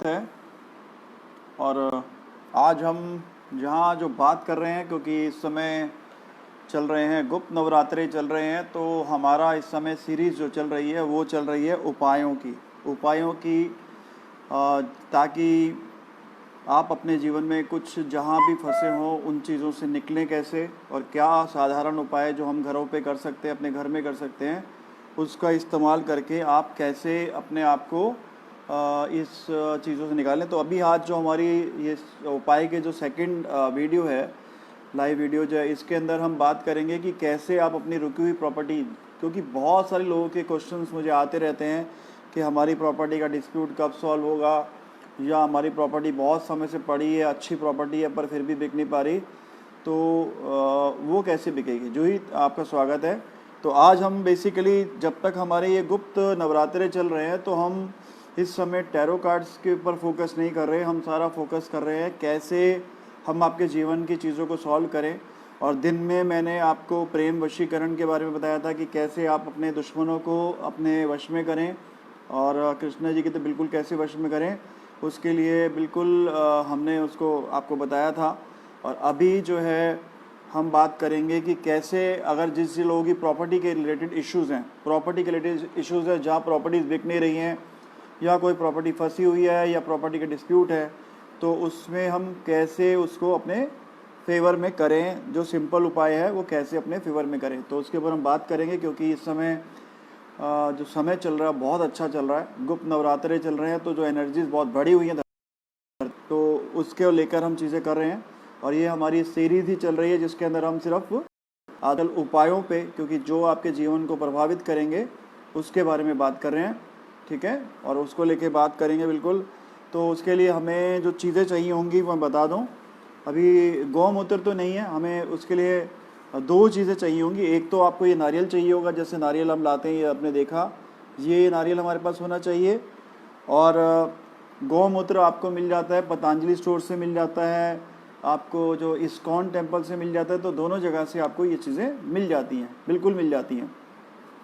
है। और आज हम जहाँ जो बात कर रहे हैं, क्योंकि इस समय चल रहे हैं गुप्त नवरात्रे चल रहे हैं, तो हमारा इस समय सीरीज़ जो चल रही है वो चल रही है उपायों की ताकि आप अपने जीवन में कुछ जहाँ भी फंसे हों उन चीज़ों से निकलें कैसे, और क्या साधारण उपाय जो हम घरों पे कर सकते हैं, अपने घर में कर सकते हैं, उसका इस्तेमाल करके आप कैसे अपने आप को इस चीज़ों से निकालें। तो अभी आज जो हमारी ये उपाय के जो सेकंड वीडियो है, लाइव वीडियो जो है, इसके अंदर हम बात करेंगे कि कैसे आप अपनी रुकी हुई प्रॉपर्टी, क्योंकि बहुत सारे लोगों के क्वेश्चंस मुझे आते रहते हैं कि हमारी प्रॉपर्टी का डिस्प्यूट कब सॉल्व होगा, या हमारी प्रॉपर्टी बहुत समय से पड़ी है, अच्छी प्रॉपर्टी है पर फिर भी बिक नहीं पा रही, तो वो कैसे बिकेगी। जो ही आपका स्वागत है। तो आज हम बेसिकली, जब तक हमारे ये गुप्त नवरात्रे चल रहे हैं, तो हम इस समय टैरो कार्ड्स के ऊपर फोकस नहीं कर रहे, हम सारा फोकस कर रहे हैं कैसे हम आपके जीवन की चीज़ों को सॉल्व करें। और दिन में मैंने आपको प्रेम वशीकरण के बारे में बताया था कि कैसे आप अपने दुश्मनों को अपने वश में करें, और कृष्ण जी की तो बिल्कुल कैसे वश में करें, उसके लिए बिल्कुल हमने उसको आपको बताया था। और अभी जो है हम बात करेंगे कि कैसे, अगर जिस लोगों की प्रॉपर्टी के रिलेटेड इश्यूज़ हैं, प्रॉपर्टी के रिलेटेड इश्यूज़ है, जहाँ प्रॉपर्टीज़ बिक नहीं रही हैं, या कोई प्रॉपर्टी फंसी हुई है, या प्रॉपर्टी का डिस्प्यूट है, तो उसमें हम कैसे उसको अपने फेवर में करें। जो सिंपल उपाय है वो कैसे अपने फेवर में करें, तो उसके ऊपर हम बात करेंगे। क्योंकि इस समय जो समय चल रहा है बहुत अच्छा चल रहा है, गुप्त नवरात्रे चल रहे हैं, तो जो एनर्जीज बहुत बढ़ी हुई हैं, तो उसके लेकर हम चीज़ें कर रहे हैं। और ये हमारी सीरीज ही चल रही है जिसके अंदर हम सिर्फ आदल उपायों पे, क्योंकि जो आपके जीवन को प्रभावित करेंगे उसके बारे में बात कर रहे हैं, ठीक है, और उसको लेके बात करेंगे बिल्कुल। तो उसके लिए हमें जो चीज़ें चाहिए होंगी मैं बता दूं। अभी गौमूत्र तो नहीं है, हमें उसके लिए दो चीज़ें चाहिए होंगी। एक तो आपको ये नारियल चाहिए होगा, जैसे नारियल हम लाते हैं, ये आपने देखा, ये नारियल हमारे पास होना चाहिए। और गौमूत्र आपको मिल जाता है, पतंजलि स्टोर से मिल जाता है, आपको जो इस्कॉन टेम्पल से मिल जाता है, तो दोनों जगह से आपको ये चीज़ें मिल जाती हैं, बिल्कुल मिल जाती हैं।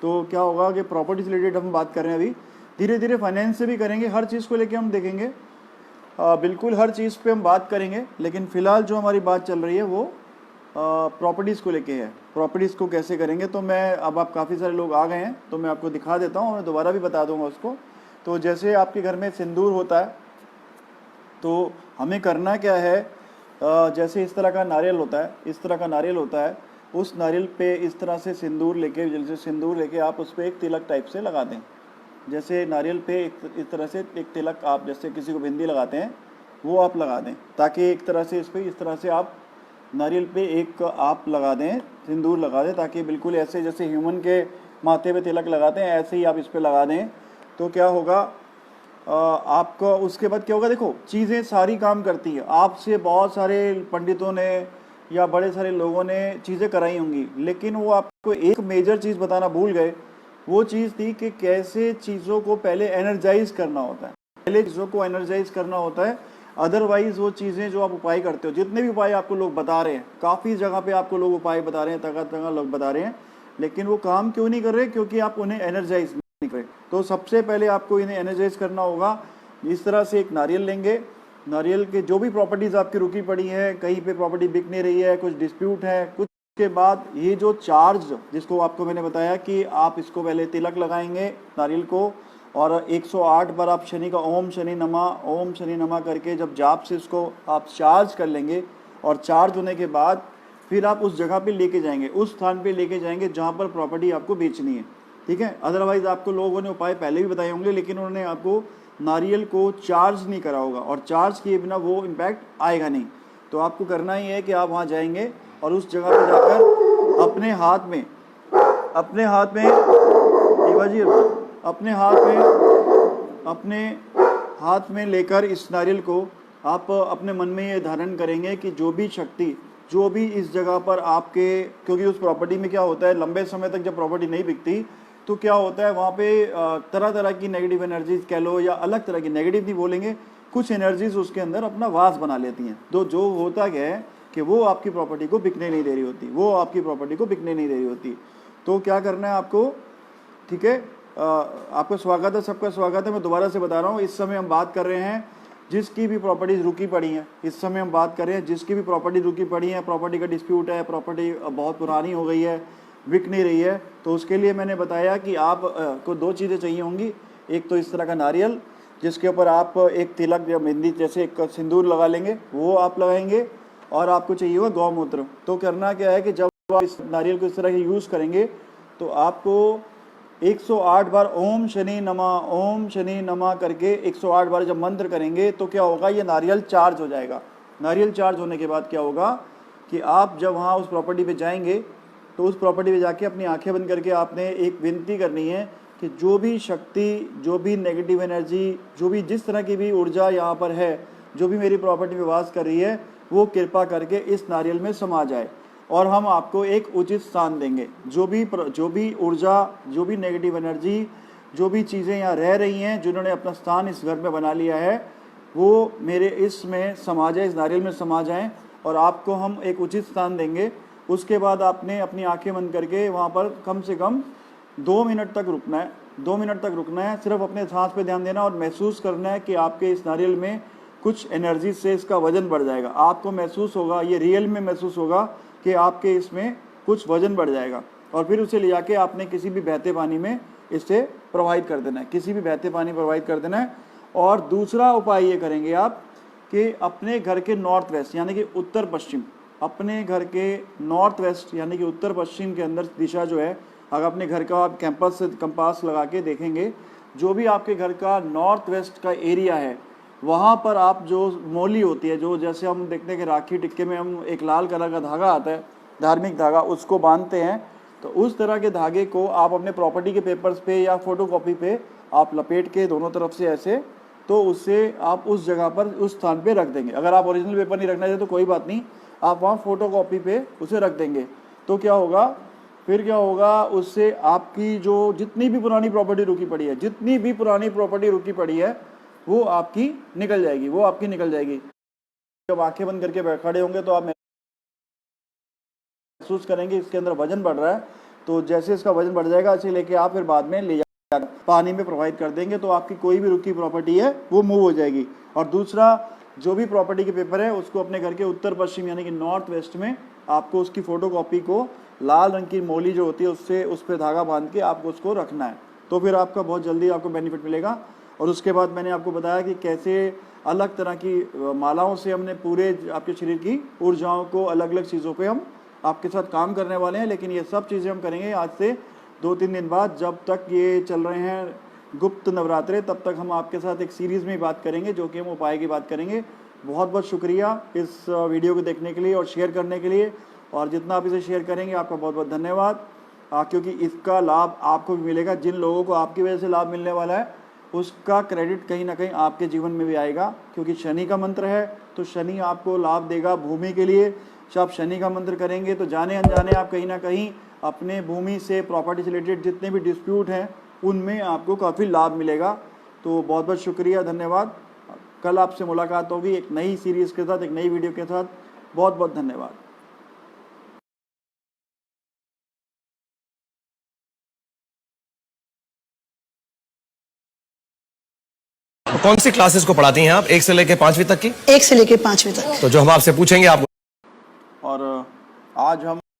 तो क्या होगा कि प्रॉपर्टी से रिलेटेड हम बात कर रहे हैं, अभी धीरे धीरे फाइनेंस से भी करेंगे, हर चीज़ को लेके हम देखेंगे, बिल्कुल हर चीज़ पे हम बात करेंगे। लेकिन फ़िलहाल जो हमारी बात चल रही है वो प्रॉपर्टीज़ को लेके है, प्रॉपर्टीज़ को कैसे करेंगे। तो मैं, अब आप काफ़ी सारे लोग आ गए हैं तो मैं आपको दिखा देता हूँ, और मैं दोबारा भी बता दूंगा उसको। तो जैसे आपके घर में सिंदूर होता है, तो हमें करना क्या है, जैसे इस तरह का नारियल होता है, इस तरह का नारियल होता है, उस नारियल पे इस तरह से सिंदूर लेके, जैसे सिंदूर लेके आप उस पर एक तिलक टाइप से लगा दें। जैसे नारियल पे इस तरह से एक तिलक, आप जैसे किसी को बिंदी लगाते हैं वो आप लगा दें, ताकि एक तरह से इस पर इस तरह से आप नारियल पे एक आप लगा दें, सिंदूर लगा दें, ताकि बिल्कुल ऐसे जैसे ह्यूमन के माथे पे तिलक लगाते हैं ऐसे ही आप इस पर लगा दें। तो क्या होगा, आपका उसके बाद क्या होगा, देखो चीज़ें सारी काम करती है। आपसे बहुत सारे पंडितों ने या बड़े सारे लोगों ने चीज़ें कराई होंगी, लेकिन वो आपको एक मेजर चीज़ बताना भूल गए। वो चीज़ थी कि कैसे चीज़ों को पहले एनर्जाइज करना होता है, पहले चीज़ों को एनर्जाइज करना होता है। अदरवाइज वो चीज़ें जो आप उपाय करते हो, जितने भी उपाय आपको लोग बता रहे हैं, काफ़ी जगह पे आपको लोग उपाय बता रहे हैं, तरह तरह लोग बता रहे हैं, लेकिन वो काम क्यों नहीं कर रहे, क्योंकि आप उन्हें एनर्जाइज नहीं कर रहे। तो सबसे पहले आपको इन्हें एनर्जाइज करना होगा। इस तरह से एक नारियल लेंगे, नारियल के जो भी प्रॉपर्टीज़ आपकी रुकी पड़ी हैं, कहीं पे प्रॉपर्टी बिक नहीं रही है, कुछ डिस्प्यूट है, कुछ के बाद ये जो चार्ज, जिसको आपको मैंने बताया कि आप इसको पहले तिलक लगाएंगे नारियल को, और 108 बार आप शनि का ओम शनि नमा करके जब जाप से इसको आप चार्ज कर लेंगे, और चार्ज होने के बाद फिर आप उस जगह पे लेके जाएंगे, उस स्थान पे लेके जाएंगे जहाँ पर प्रॉपर्टी आपको बेचनी है, ठीक है। अदरवाइज आपको लोगों ने उपाय पहले भी बताए होंगे, लेकिन उन्होंने आपको नारियल को चार्ज नहीं करा होगा, और चार्ज किए बिना वो इम्पैक्ट आएगा नहीं। तो आपको करना ही है कि आप वहाँ जाएंगे और उस जगह पर जाकर अपने हाथ में जी, अपने हाथ में लेकर इस नारियल को आप अपने मन में ये धारण करेंगे कि जो भी शक्ति, जो भी इस जगह पर आपके, क्योंकि उस प्रॉपर्टी में क्या होता है, लंबे समय तक जब प्रॉपर्टी नहीं बिकती तो क्या होता है, वहाँ पे तरह तरह की नेगेटिव एनर्जीज कह लो, या अलग तरह की, नेगेटिव नहीं बोलेंगे, कुछ एनर्जीज उसके अंदर अपना वास बना लेती हैं। तो जो होता क्या है कि वो आपकी प्रॉपर्टी को बिकने नहीं दे रही होती, वो आपकी प्रॉपर्टी को बिकने नहीं दे रही होती। तो क्या करना है आपको, ठीक है, आपका स्वागत है, सबका स्वागत है। मैं दोबारा से बता रहा हूँ, इस समय हम बात कर रहे हैं जिसकी भी प्रॉपर्टीज रुकी पड़ी हैं, इस समय हम बात करें जिसकी भी प्रॉपर्टी रुकी पड़ी है, प्रॉपर्टी का डिस्प्यूट है, प्रॉपर्टी बहुत पुरानी हो गई है, बिक नहीं रही है, तो उसके लिए मैंने बताया कि आप को दो चीज़ें चाहिए होंगी। एक तो इस तरह का नारियल जिसके ऊपर आप एक तिलक या मेहंदी जैसे एक सिंदूर लगा लेंगे, वो आप लगाएंगे, और आपको चाहिए होगा गौमूत्र। तो करना क्या है कि जब आप इस नारियल को इस तरह के यूज़ करेंगे तो आपको 108 बार ओम शनि नमः करके 108 बार जब मंत्र करेंगे तो क्या होगा, ये नारियल चार्ज हो जाएगा। नारियल चार्ज होने के बाद क्या होगा कि आप जब वहाँ उस प्रॉपर्टी पे जाएंगे तो उस प्रॉपर्टी पे जाके अपनी आंखें बंद करके आपने एक विनती करनी है कि जो भी शक्ति, जो भी नेगेटिव एनर्जी, जो भी जिस तरह की भी ऊर्जा यहाँ पर है, जो भी मेरी प्रॉपर्टी पे वास कर रही है, वो कृपा करके इस नारियल में समा जाए और हम आपको एक उचित स्थान देंगे। जो भी ऊर्जा, जो भी नेगेटिव एनर्जी, जो भी चीज़ें यहाँ रह रही हैं, जिन्होंने अपना स्थान इस घर में बना लिया है, वो मेरे इसमें समा जाए, इस नारियल में समा जाएं और आपको हम एक उचित स्थान देंगे। उसके बाद आपने अपनी आंखें बंद करके वहाँ पर कम से कम 2 मिनट तक रुकना है। 2 मिनट तक रुकना है, सिर्फ अपने सांस पे ध्यान देना और महसूस करना है कि आपके इस नारियल में कुछ एनर्जी से इसका वजन बढ़ जाएगा। आपको महसूस होगा, ये रियल में महसूस होगा कि आपके इसमें कुछ वजन बढ़ जाएगा, और फिर उसे ले जाके आपने किसी भी बहते पानी में इसे प्रवाहित कर देना है, किसी भी बहते पानी प्रवाहित कर देना है। और दूसरा उपाय ये करेंगे आप कि अपने घर के नॉर्थ वेस्ट यानी कि उत्तर पश्चिम, अपने घर के नॉर्थ वेस्ट यानी कि उत्तर पश्चिम के अंदर दिशा जो है, अगर अपने घर का आप कैंपस से कंपास लगा के देखेंगे, जो भी आपके घर का नॉर्थ वेस्ट का एरिया है, वहाँ पर आप जो मोली होती है, जो जैसे हम देखते हैं कि राखी टिक्के में हम एक लाल कलर का धागा आता है, धार्मिक धागा, उसको बांधते हैं, तो उस तरह के धागे को आप अपने प्रॉपर्टी के पेपर्स पे या फोटोकॉपी पे आप लपेट के दोनों तरफ से ऐसे, तो उससे आप उस जगह पर उस स्थान पे रख देंगे। अगर आप ओरिजिनल पेपर नहीं रखना चाहते तो कोई बात नहीं, आप वहाँ फोटोकॉपी पे उसे रख देंगे। तो क्या होगा, फिर क्या होगा, उससे आपकी जो जितनी भी पुरानी प्रॉपर्टी रुकी पड़ी है, जितनी भी पुरानी प्रॉपर्टी रुकी पड़ी है, वो आपकी निकल जाएगी, वो आपकी निकल जाएगी। जब आंखें बंद करके खड़े होंगे तो आप महसूस करेंगे इसके अंदर वजन बढ़ रहा है, तो जैसे इसका वजन बढ़ जाएगा इसे लेके आप फिर बाद में ले जाकर पानी में प्रोवाइड कर देंगे, तो आपकी कोई भी रुकी प्रॉपर्टी है वो मूव हो जाएगी। और दूसरा, जो भी प्रॉपर्टी के पेपर है उसको अपने घर के उत्तर पश्चिम यानी कि नॉर्थ वेस्ट में आपको उसकी फोटोकॉपी को लाल रंग की मोली जो होती है उससे उस पर धागा बांध के आपको उसको रखना है, तो फिर आपका बहुत जल्दी आपको बेनिफिट मिलेगा। और उसके बाद मैंने आपको बताया कि कैसे अलग तरह की मालाओं से हमने पूरे आपके शरीर की ऊर्जाओं को अलग अलग चीज़ों पे हम आपके साथ काम करने वाले हैं। लेकिन ये सब चीज़ें हम करेंगे आज से 2-3 दिन बाद, जब तक ये चल रहे हैं गुप्त नवरात्रे, तब तक हम आपके साथ एक सीरीज़ में बात करेंगे जो कि हम उपाय की बात करेंगे। बहुत बहुत शुक्रिया इस वीडियो को देखने के लिए और शेयर करने के लिए, और जितना आप इसे शेयर करेंगे आपका बहुत बहुत धन्यवाद, क्योंकि इसका लाभ आपको भी मिलेगा। जिन लोगों को आपकी वजह से लाभ मिलने वाला है उसका क्रेडिट कहीं ना कहीं आपके जीवन में भी आएगा, क्योंकि शनि का मंत्र है, तो शनि आपको लाभ देगा भूमि के लिए। जब आप शनि का मंत्र करेंगे तो जाने अनजाने आप कहीं ना कहीं अपने भूमि से, प्रॉपर्टी से रिलेटेड जितने भी डिस्प्यूट हैं उनमें आपको काफ़ी लाभ मिलेगा। तो बहुत बहुत शुक्रिया, धन्यवाद। कल आपसे मुलाकात होगी एक नई सीरीज़ के साथ, एक नई वीडियो के साथ। बहुत बहुत धन्यवाद। कौन सी क्लासेस को पढ़ाती हैं आप, 1 से लेकर 5वीं तक की? 1 से लेकर 5वीं तक। तो जो हम आपसे पूछेंगे आप। और आज हम